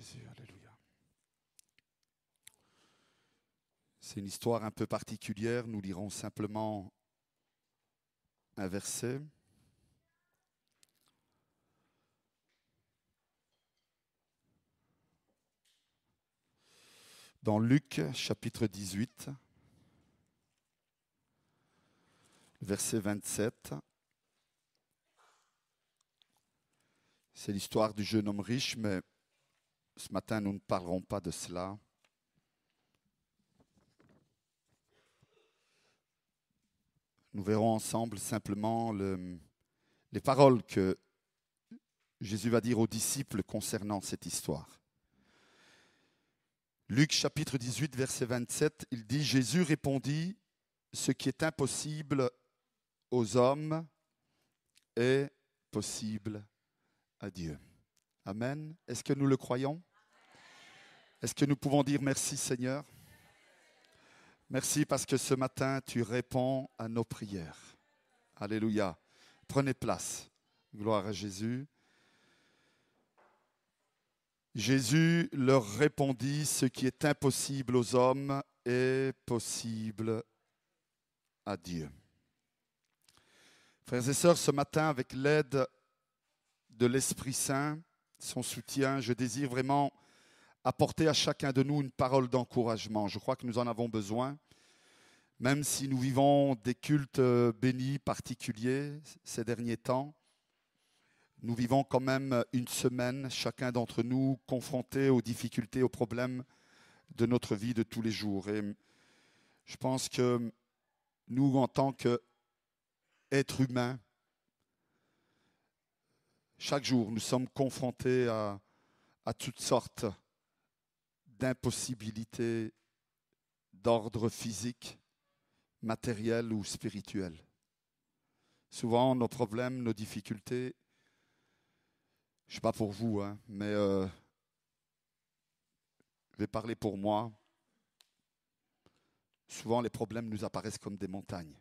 Jésus, alléluia. C'est une histoire un peu particulière. Nous lirons simplement un verset. Dans Luc, chapitre 18, verset 27. C'est l'histoire du jeune homme riche, mais ce matin, nous ne parlerons pas de cela. Nous verrons ensemble simplement les paroles que Jésus va dire aux disciples concernant cette histoire. Luc chapitre 18, verset 27, il dit « Jésus répondit, ce qui est impossible aux hommes est possible à Dieu. » Amen. Est-ce que nous le croyons? Est-ce que nous pouvons dire merci Seigneur? Merci parce que ce matin, tu réponds à nos prières. Alléluia. Prenez place. Gloire à Jésus. Jésus leur répondit, ce qui est impossible aux hommes est possible à Dieu. Frères et sœurs, ce matin, avec l'aide de l'Esprit Saint, son soutien, je désire vraiment apporter à chacun de nous une parole d'encouragement. Je crois que nous en avons besoin, même si nous vivons des cultes bénis particuliers ces derniers temps. Nous vivons quand même une semaine, chacun d'entre nous, confrontés aux difficultés, aux problèmes de notre vie de tous les jours. Et je pense que nous, en tant qu'êtres humains, chaque jour, nous sommes confrontés à toutes sortes d'impossibilités d'ordre physique, matériel ou spirituel. Souvent, nos problèmes, nos difficultés, je ne sais pas pour vous, mais je vais parler pour moi. Souvent, les problèmes nous apparaissent comme des montagnes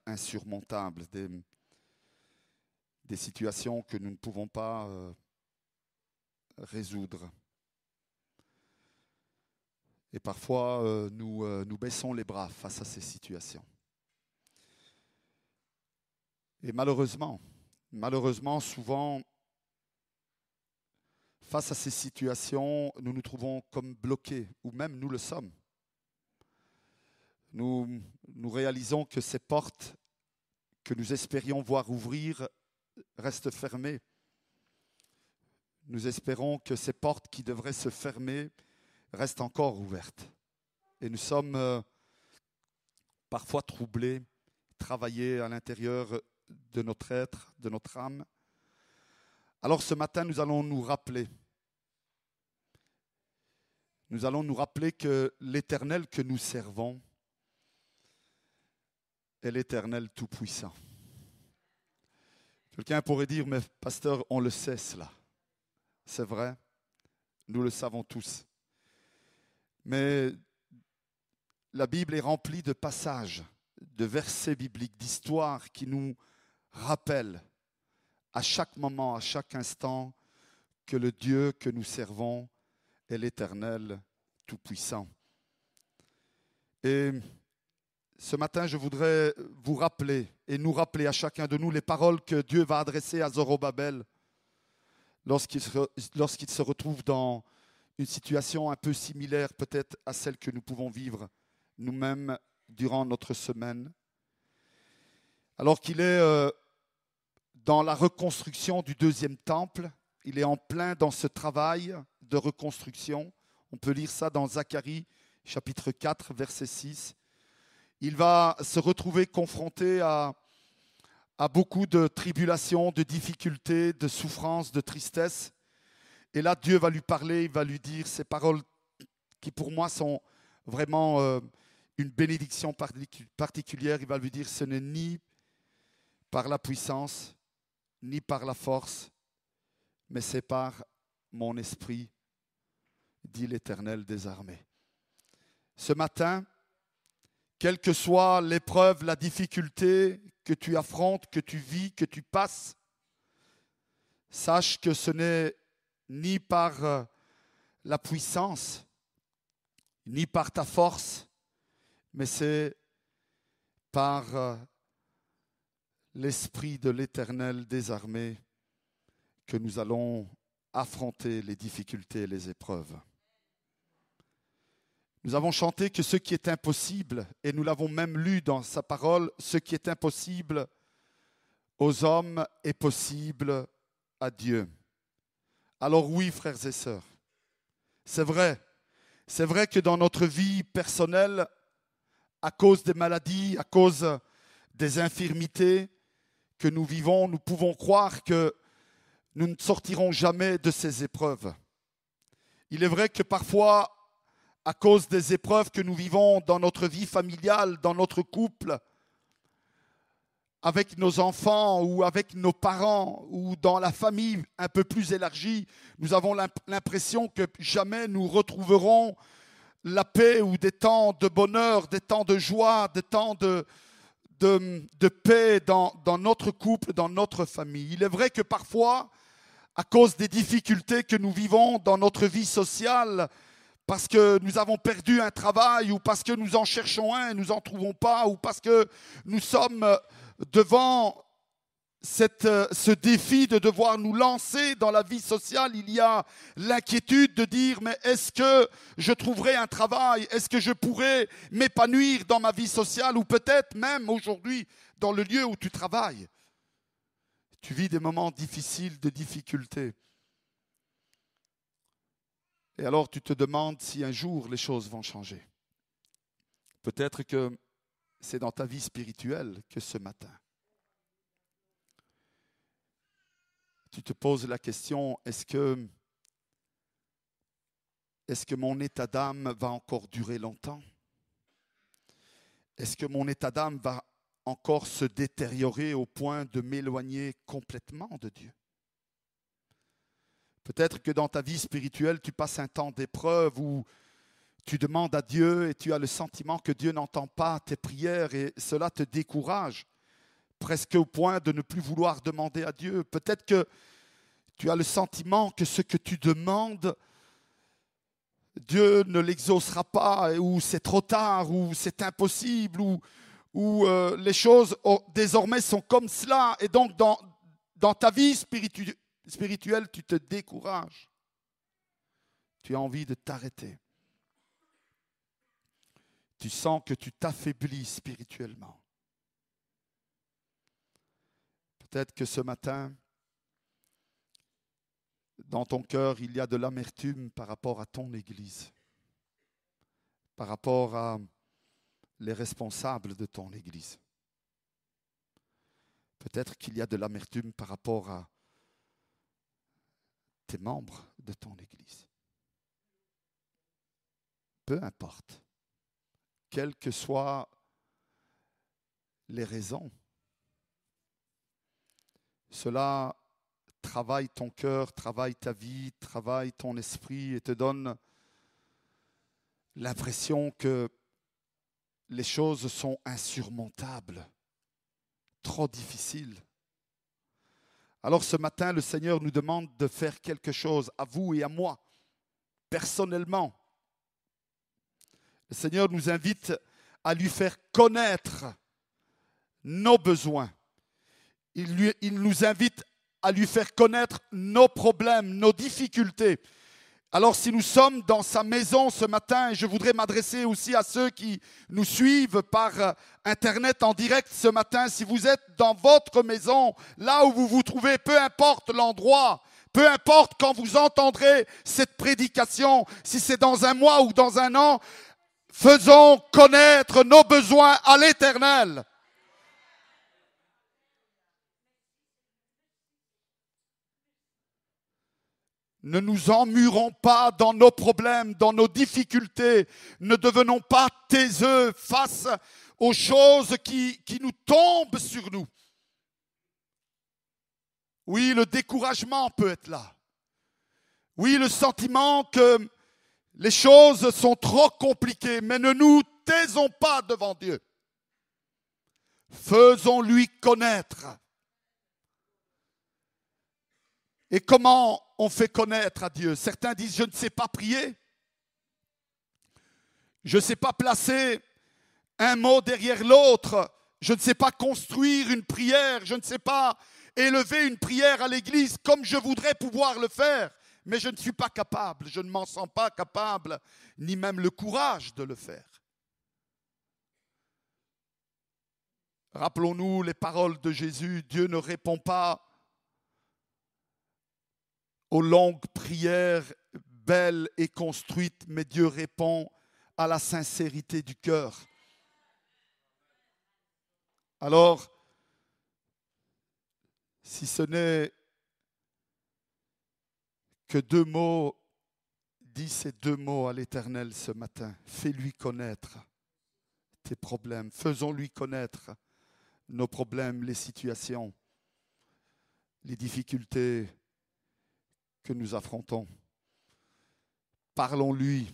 insurmontables, des situations que nous ne pouvons pas résoudre. Et parfois, nous baissons les bras face à ces situations. Et malheureusement, souvent, face à ces situations, nous nous trouvons comme bloqués, ou même nous le sommes. Nous réalisons que ces portes que nous espérions voir ouvrir restent fermées. Nous espérons que ces portes qui devraient se fermer restent encore ouvertes. Et nous sommes parfois troublés, travaillés à l'intérieur de notre être, de notre âme. Alors ce matin, nous allons nous rappeler que l'Éternel que nous servons est l'Éternel Tout-Puissant. Quelqu'un pourrait dire, mais pasteur, on le sait cela. C'est vrai, nous le savons tous. Mais la Bible est remplie de passages, de versets bibliques, d'histoires qui nous rappellent à chaque moment, à chaque instant, que le Dieu que nous servons est l'Éternel Tout-Puissant. Et ce matin, je voudrais vous rappeler et nous rappeler à chacun de nous les paroles que Dieu va adresser à Zorobabel lorsqu'il se retrouve dans une situation un peu similaire peut-être à celle que nous pouvons vivre nous-mêmes durant notre semaine. Alors qu'il est dans la reconstruction du deuxième temple, il est en plein dans ce travail de reconstruction. On peut lire ça dans Zacharie, chapitre 4, verset 6. Il va se retrouver confronté à beaucoup de tribulations, de difficultés, de souffrances, de tristesse. Et là, Dieu va lui parler, il va lui dire ces paroles qui pour moi sont vraiment une bénédiction particulière. Il va lui dire, ce n'est ni par la puissance, ni par la force, mais c'est par mon esprit, dit l'Éternel des armées. Ce matin, quelle que soit l'épreuve, la difficulté que tu affrontes, que tu vis, que tu passes, sache que ce n'est ni par la puissance, ni par ta force, mais c'est par l'Esprit de l'Éternel des armées que nous allons affronter les difficultés et les épreuves. Nous avons chanté que ce qui est impossible, et nous l'avons même lu dans sa parole, ce qui est impossible aux hommes est possible à Dieu. Alors oui, frères et sœurs, c'est vrai que dans notre vie personnelle, à cause des maladies, à cause des infirmités que nous vivons, nous pouvons croire que nous ne sortirons jamais de ces épreuves. Il est vrai que parfois, à cause des épreuves que nous vivons dans notre vie familiale, dans notre couple, avec nos enfants ou avec nos parents ou dans la famille un peu plus élargie, nous avons l'impression que jamais nous retrouverons la paix ou des temps de bonheur, des temps de joie, des temps de paix dans notre couple, dans notre famille. Il est vrai que parfois, à cause des difficultés que nous vivons dans notre vie sociale, parce que nous avons perdu un travail ou parce que nous en cherchons un et nous n'en trouvons pas, ou parce que nous sommes devant ce défi de devoir nous lancer dans la vie sociale, il y a l'inquiétude de dire mais est-ce que je trouverai un travail? Est-ce que je pourrai m'épanouir dans ma vie sociale ou peut-être même aujourd'hui dans le lieu où tu travailles? Tu vis des moments difficiles, de difficultés. Et alors tu te demandes si un jour les choses vont changer. Peut-être que c'est dans ta vie spirituelle que ce matin, tu te poses la question, est-ce que mon état d'âme va encore durer longtemps? Est-ce que mon état d'âme va encore se détériorer au point de m'éloigner complètement de Dieu? Peut-être que dans ta vie spirituelle, tu passes un temps d'épreuve où tu demandes à Dieu et tu as le sentiment que Dieu n'entend pas tes prières et cela te décourage, presque au point de ne plus vouloir demander à Dieu. Peut-être que tu as le sentiment que ce que tu demandes, Dieu ne l'exaucera pas, ou c'est trop tard, ou c'est impossible, ou les choses désormais sont comme cela. Et donc dans ta vie spirituelle, tu te décourages. Tu as envie de t'arrêter. Tu sens que tu t'affaiblis spirituellement. Peut-être que ce matin, dans ton cœur, il y a de l'amertume par rapport à ton Église, par rapport à les responsables de ton Église. Peut-être qu'il y a de l'amertume par rapport à tes membres de ton Église. Peu importe, quelles que soient les raisons, cela travaille ton cœur, travaille ta vie, travaille ton esprit et te donne l'impression que les choses sont insurmontables, trop difficiles. Alors ce matin, le Seigneur nous demande de faire quelque chose, à vous et à moi, personnellement. Le Seigneur nous invite à lui faire connaître nos besoins. Il nous invite à lui faire connaître nos problèmes, nos difficultés. Alors si nous sommes dans sa maison ce matin, et je voudrais m'adresser aussi à ceux qui nous suivent par Internet en direct ce matin, si vous êtes dans votre maison, là où vous vous trouvez, peu importe l'endroit, peu importe quand vous entendrez cette prédication, si c'est dans un mois ou dans un an, faisons connaître nos besoins à l'Éternel. Ne nous emmurons pas dans nos problèmes, dans nos difficultés. Ne devenons pas taiseux face aux choses qui nous tombent sur nous. Oui, le découragement peut être là. Oui, le sentiment que les choses sont trop compliquées, mais ne nous taisons pas devant Dieu. Faisons-lui connaître Et comment on fait connaître à Dieu? Certains disent, je ne sais pas prier. Je ne sais pas placer un mot derrière l'autre. Je ne sais pas construire une prière. Je ne sais pas élever une prière à l'église comme je voudrais pouvoir le faire. Mais je ne suis pas capable. Je ne m'en sens pas capable, ni même le courage de le faire. Rappelons-nous les paroles de Jésus. Dieu ne répond pas aux longues prières belles et construites, mais Dieu répond à la sincérité du cœur. Alors, si ce n'est que 2 mots, dis ces 2 mots à l'Éternel ce matin. Fais-lui connaître tes problèmes. Faisons-lui connaître nos problèmes, les situations, les difficultés que nous affrontons. Parlons-lui,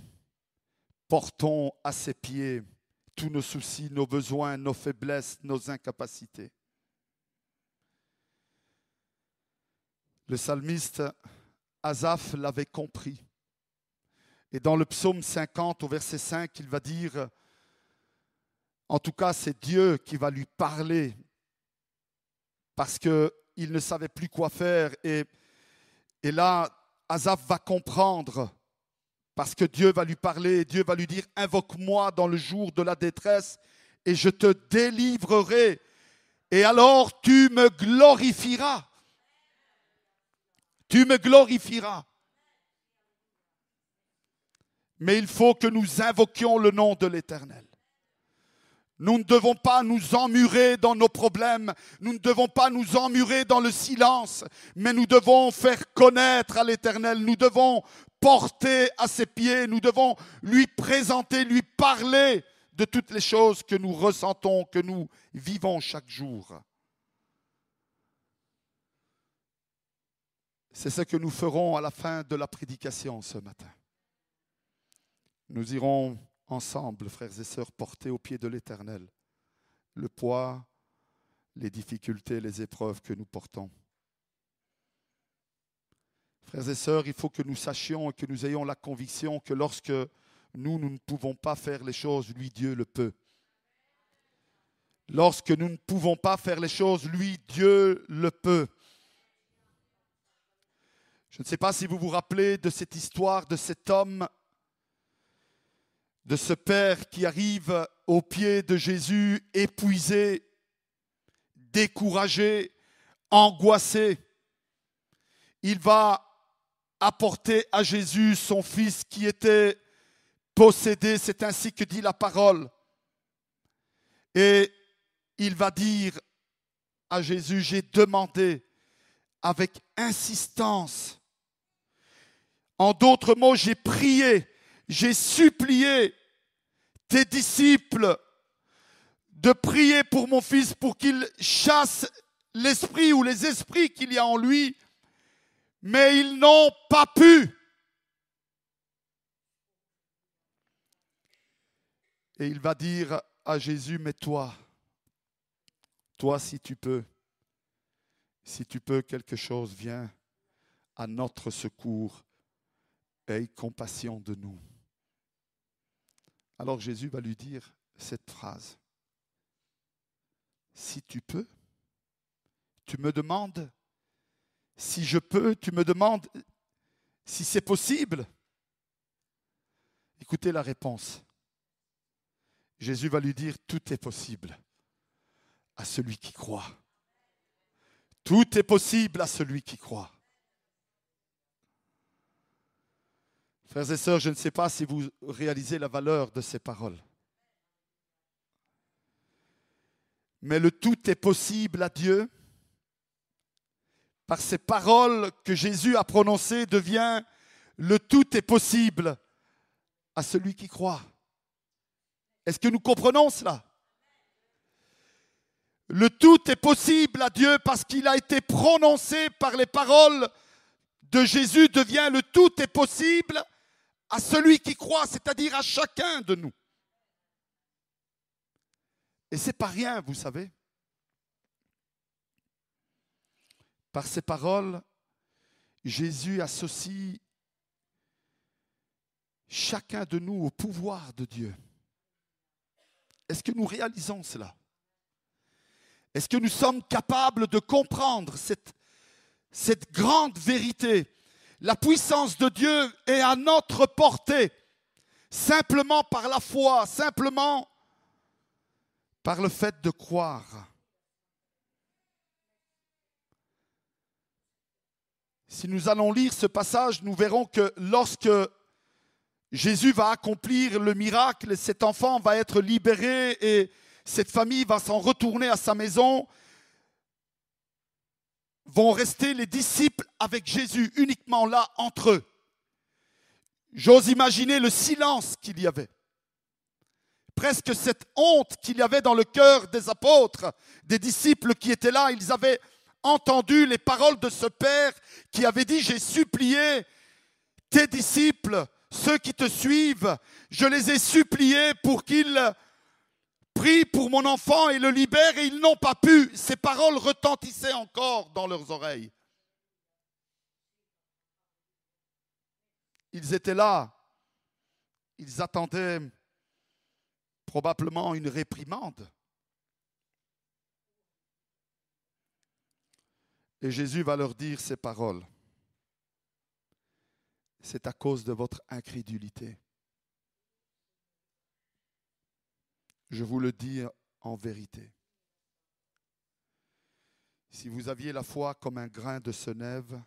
portons à ses pieds tous nos soucis, nos besoins, nos faiblesses, nos incapacités. Le psalmiste Asaph l'avait compris. Et dans le psaume 50, au verset 5, il va dire, en tout cas, c'est Dieu qui va lui parler parce qu'il ne savait plus quoi faire. Et là, Asaph va comprendre parce que Dieu va lui parler. Dieu va lui dire, invoque-moi dans le jour de la détresse et je te délivrerai. Et alors, tu me glorifieras. Tu me glorifieras. Mais il faut que nous invoquions le nom de l'Éternel. Nous ne devons pas nous emmurer dans nos problèmes. Nous ne devons pas nous emmurer dans le silence. Mais nous devons faire connaître à l'Éternel. Nous devons porter à ses pieds. Nous devons lui présenter, lui parler de toutes les choses que nous ressentons, que nous vivons chaque jour. C'est ce que nous ferons à la fin de la prédication ce matin. Nous irons ensemble, frères et sœurs, porter au pied de l'Éternel le poids, les difficultés, les épreuves que nous portons. Frères et sœurs, il faut que nous sachions et que nous ayons la conviction que lorsque nous ne pouvons pas faire les choses, lui, Dieu le peut. Lorsque nous ne pouvons pas faire les choses, lui, Dieu le peut. Je ne sais pas si vous vous rappelez de cette histoire de cet homme, de ce père qui arrive aux pieds de Jésus, épuisé, découragé, angoissé. Il va apporter à Jésus son fils qui était possédé, c'est ainsi que dit la parole. Et il va dire à Jésus, j'ai demandé avec insistance. En d'autres mots, j'ai prié, j'ai supplié tes disciples de prier pour mon fils pour qu'il chasse l'esprit ou les esprits qu'il y a en lui, mais ils n'ont pas pu. Et il va dire à Jésus, mais toi si tu peux quelque chose, viens à notre secours. Aie compassion de nous. Alors Jésus va lui dire cette phrase. Si tu peux, tu me demandes si je peux, tu me demandes si c'est possible. Écoutez la réponse. Jésus va lui dire, tout est possible à celui qui croit. Tout est possible à celui qui croit. Frères et sœurs, je ne sais pas si vous réalisez la valeur de ces paroles. Mais le tout est possible à Dieu, par ces paroles que Jésus a prononcées, devient le tout est possible à celui qui croit. Est-ce que nous comprenons cela? Le tout est possible à Dieu parce qu'il a été prononcé par les paroles de Jésus, devient le tout est possible à celui qui croit, c'est-à-dire à chacun de nous. Et ce n'est pas rien, vous savez. Par ces paroles, Jésus associe chacun de nous au pouvoir de Dieu. Est-ce que nous réalisons cela? Est-ce que nous sommes capables de comprendre cette grande vérité? La puissance de Dieu est à notre portée, simplement par la foi, simplement par le fait de croire. Si nous allons lire ce passage, nous verrons que lorsque Jésus va accomplir le miracle, cet enfant va être libéré et cette famille va s'en retourner à sa maison. Vont rester les disciples avec Jésus uniquement là entre eux. J'ose imaginer le silence qu'il y avait. Presque cette honte qu'il y avait dans le cœur des apôtres, des disciples qui étaient là. Ils avaient entendu les paroles de ce Père qui avait dit « J'ai supplié tes disciples, ceux qui te suivent, je les ai suppliés pour qu'ils prient pour mon enfant et le libèrent et ils n'ont pas pu. » Ces paroles retentissaient encore dans leurs oreilles. Ils étaient là, ils attendaient probablement une réprimande. Et Jésus va leur dire ces paroles. C'est à cause de votre incrédulité. Je vous le dis en vérité. Si vous aviez la foi comme un grain de senève,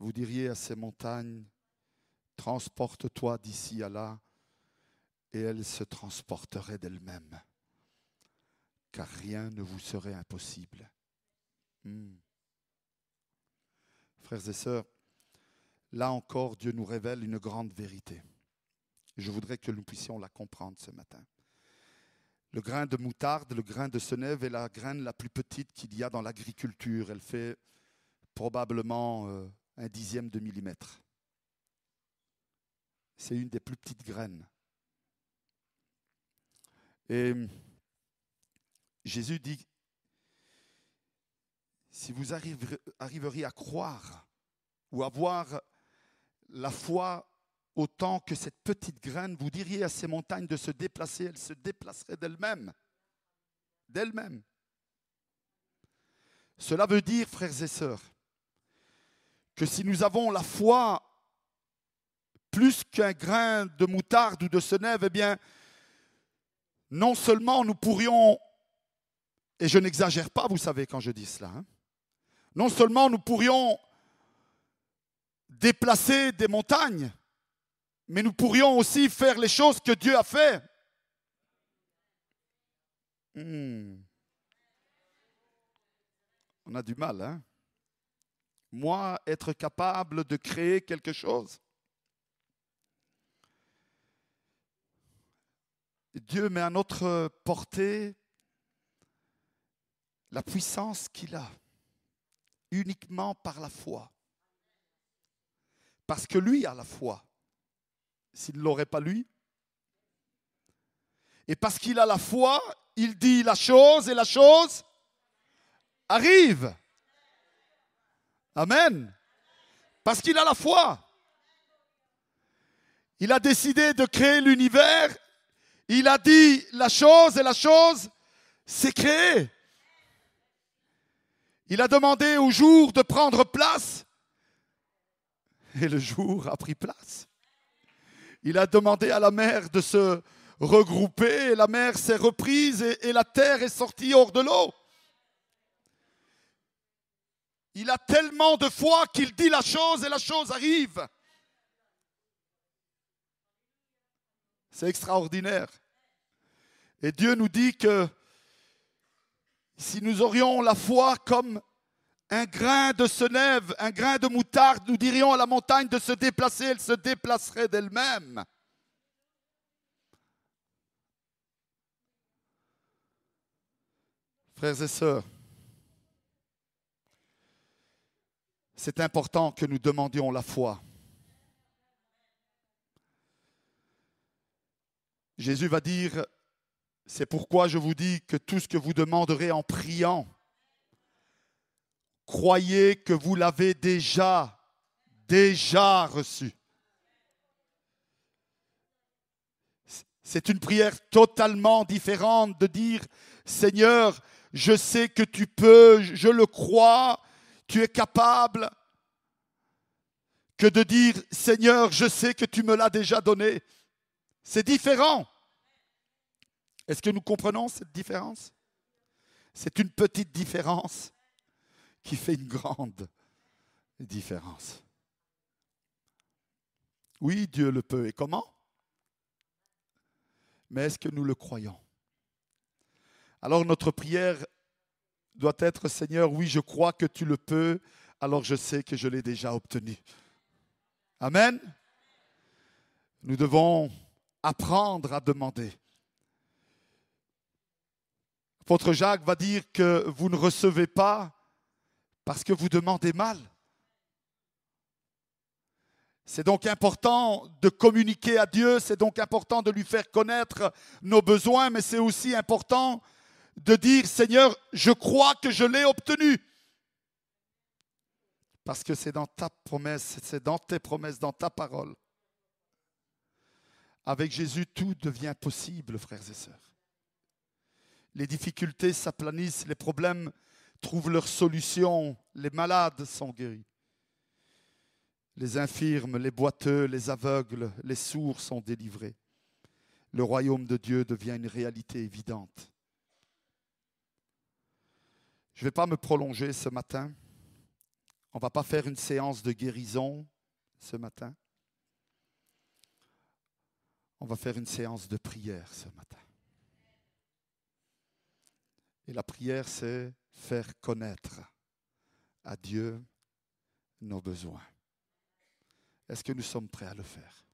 vous diriez à ces montagnes, transporte-toi d'ici à là, et elles se transporteraient d'elles-mêmes, car rien ne vous serait impossible. Frères et sœurs, là encore, Dieu nous révèle une grande vérité. Je voudrais que nous puissions la comprendre ce matin. Le grain de moutarde, le grain de senève est la graine la plus petite qu'il y a dans l'agriculture. Elle fait probablement 1/10 de millimètre. C'est une des plus petites graines. Et Jésus dit, si vous arriveriez à croire ou à voir la foi autant que cette petite graine, vous diriez à ces montagnes de se déplacer, elles se déplaceraient d'elles-mêmes. D'elles-mêmes. Cela veut dire, frères et sœurs, que si nous avons la foi plus qu'un grain de moutarde ou de senève, eh bien, non seulement nous pourrions, et je n'exagère pas, vous savez, quand je dis cela, non seulement nous pourrions déplacer des montagnes, mais nous pourrions aussi faire les choses que Dieu a fait. On a du mal, hein? Moi, être capable de créer quelque chose. Dieu met à notre portée la puissance qu'il a, uniquement par la foi. Parce que lui a la foi. S'il ne l'aurait pas lui. Et parce qu'il a la foi, il dit la chose et la chose arrive. Amen. Parce qu'il a la foi. Il a décidé de créer l'univers. Il a dit la chose et la chose s'est créée. Il a demandé au jour de prendre place. Et le jour a pris place. Il a demandé à la mer de se regrouper et la mer s'est reprise et la terre est sortie hors de l'eau. Il a tellement de foi qu'il dit la chose et la chose arrive. C'est extraordinaire. Et Dieu nous dit que si nous aurions la foi comme un grain de senève, un grain de moutarde, nous dirions à la montagne de se déplacer, elle se déplacerait d'elle-même. Frères et sœurs, c'est important que nous demandions la foi. Jésus va dire, c'est pourquoi je vous dis que tout ce que vous demanderez en priant, croyez que vous l'avez déjà déjà reçu. C'est une prière totalement différente de dire, Seigneur, je sais que tu peux, je le crois, tu es capable, que de dire, Seigneur, je sais que tu me l'as déjà donné. C'est différent. Est-ce que nous comprenons cette différence? C'est une petite différence qui fait une grande différence. Oui, Dieu le peut. Et comment? Mais est-ce que nous le croyons? Alors notre prière doit être, Seigneur, oui, je crois que tu le peux, alors je sais que je l'ai déjà obtenu. Amen. Nous devons apprendre à demander. L'apôtre Jacques va dire que vous ne recevez pas parce que vous demandez mal. C'est donc important de communiquer à Dieu, c'est donc important de lui faire connaître nos besoins, mais c'est aussi important de dire, Seigneur, je crois que je l'ai obtenu. Parce que c'est dans ta promesse, c'est dans tes promesses, dans ta parole. Avec Jésus, tout devient possible, frères et sœurs. Les difficultés s'aplanissent, les problèmes trouvent leur solution, les malades sont guéris. Les infirmes, les boiteux, les aveugles, les sourds sont délivrés. Le royaume de Dieu devient une réalité évidente. Je ne vais pas me prolonger ce matin. On ne va pas faire une séance de guérison ce matin. On va faire une séance de prière ce matin. Et la prière, c'est faire connaître à Dieu nos besoins. Est-ce que nous sommes prêts à le faire?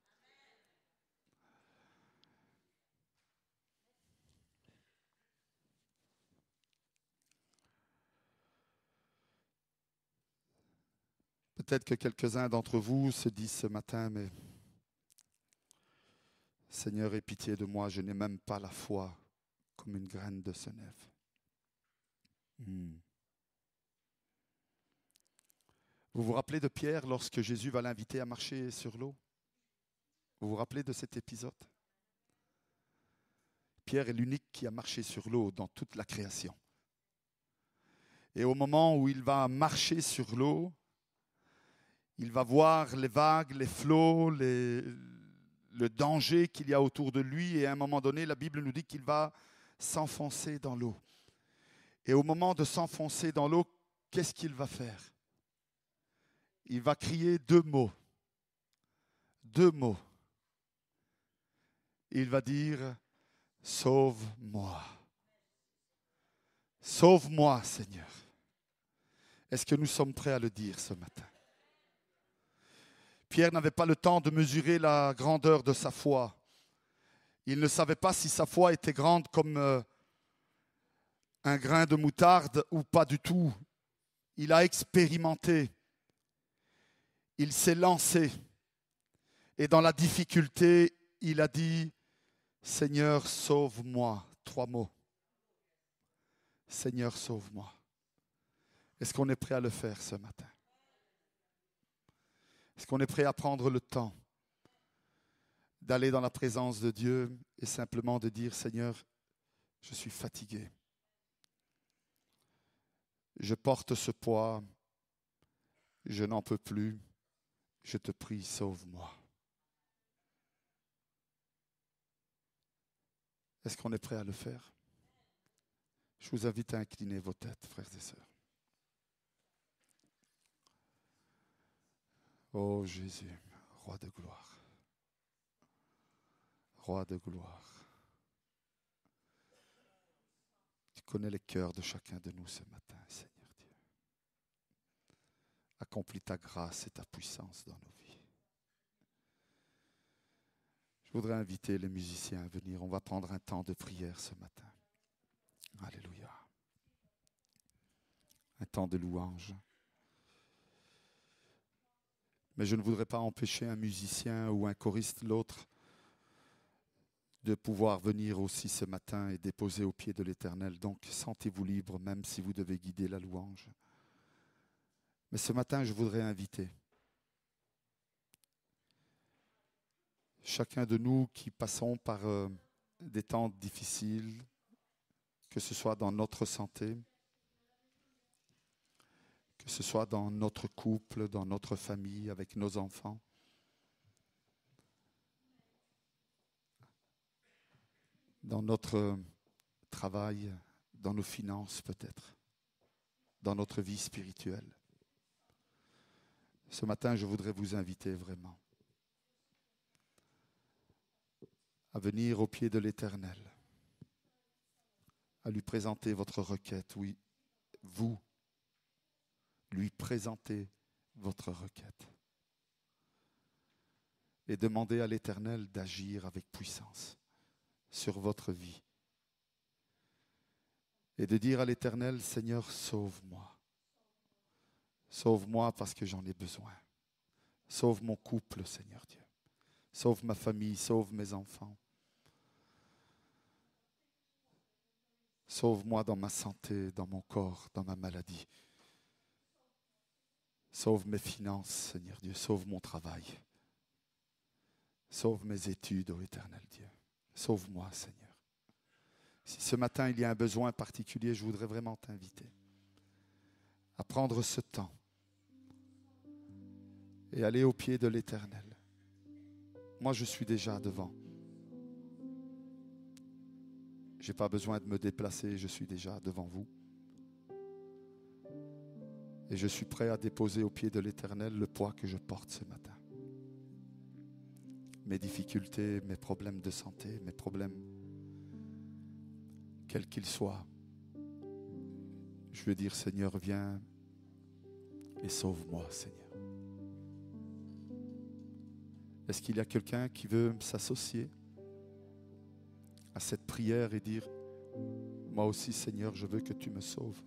Peut-être que quelques-uns d'entre vous se disent ce matin, mais Seigneur, aie pitié de moi, je n'ai même pas la foi comme une graine de sénève. Vous vous rappelez de Pierre lorsque Jésus va l'inviter à marcher sur l'eau? Vous vous rappelez de cet épisode? Pierre est l'unique qui a marché sur l'eau dans toute la création. Et au moment où il va marcher sur l'eau, il va voir les vagues, les flots, le danger qu'il y a autour de lui. Et à un moment donné, la Bible nous dit qu'il va s'enfoncer dans l'eau. Et au moment de s'enfoncer dans l'eau, qu'est-ce qu'il va faire? Il va crier deux mots. Deux mots. Il va dire, sauve-moi. Sauve-moi, Seigneur. Est-ce que nous sommes prêts à le dire ce matin? Pierre n'avait pas le temps de mesurer la grandeur de sa foi. Il ne savait pas si sa foi était grande comme un grain de moutarde ou pas du tout. Il a expérimenté. Il s'est lancé. Et dans la difficulté, il a dit, Seigneur, sauve-moi. 3 mots. Seigneur, sauve-moi. Est-ce qu'on est prêt à le faire ce matin? Est-ce qu'on est prêt à prendre le temps d'aller dans la présence de Dieu et simplement de dire, Seigneur, je suis fatigué. Je porte ce poids. Je n'en peux plus. Je te prie, sauve-moi. Est-ce qu'on est prêt à le faire? Je vous invite à incliner vos têtes, frères et sœurs. Oh Jésus, roi de gloire. Roi de gloire. Tu connais les cœurs de chacun de nous ce matin, Seigneur Dieu. Accomplis ta grâce et ta puissance dans nos vies. Je voudrais inviter les musiciens à venir. On va prendre un temps de prière ce matin. Alléluia. Un temps de louange. Mais je ne voudrais pas empêcher un musicien ou un choriste, l'autre, de pouvoir venir aussi ce matin et déposer aux pieds de l'Éternel. Donc, sentez-vous libre, même si vous devez guider la louange. Mais ce matin, je voudrais inviter Chacun de nous qui passons par des temps difficiles, que ce soit dans notre santé, que ce soit dans notre couple, dans notre famille, avec nos enfants. Dans notre travail, dans nos finances peut-être, dans notre vie spirituelle. Ce matin, je voudrais vous inviter vraiment à venir au pied de l'Éternel, à lui présenter votre requête. Oui, vous, lui présenter votre requête. Et demander à l'Éternel d'agir avec puissance sur votre vie. Et de dire à l'Éternel, Seigneur, sauve-moi. Sauve-moi parce que j'en ai besoin. Sauve mon couple, Seigneur Dieu. Sauve ma famille, sauve mes enfants. Sauve-moi dans ma santé, dans mon corps, dans ma maladie. Sauve mes finances, Seigneur Dieu. Sauve mon travail. Sauve mes études, ô Éternel Dieu. Sauve-moi, Seigneur. Si ce matin il y a un besoin particulier, je voudrais vraiment t'inviter à prendre ce temps et aller au pied de l'Éternel. Moi, je suis déjà devant. Je n'ai pas besoin de me déplacer, je suis déjà devant vous. Et je suis prêt à déposer au pied de l'Éternel le poids que je porte ce matin. Mes difficultés, mes problèmes de santé, mes problèmes, quels qu'ils soient. Je veux dire, Seigneur, viens et sauve-moi, Seigneur. Est-ce qu'il y a quelqu'un qui veut s'associer à cette prière et dire, moi aussi, Seigneur, je veux que tu me sauves.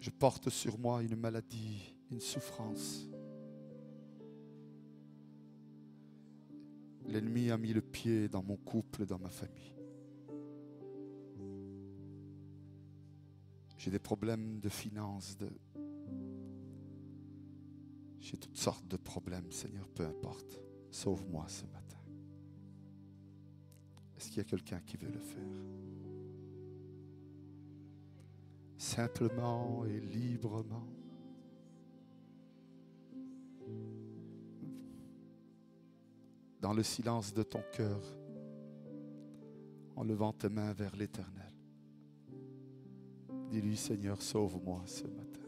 Je porte sur moi une maladie, une souffrance. L'ennemi a mis le pied dans mon couple, dans ma famille. J'ai des problèmes de finances, j'ai toutes sortes de problèmes, Seigneur, peu importe. Sauve-moi ce matin. Est-ce qu'il y a quelqu'un qui veut le faire? Simplement et librement. Dans le silence de ton cœur, en levant tes mains vers l'Éternel. Dis-lui, Seigneur, sauve-moi ce matin.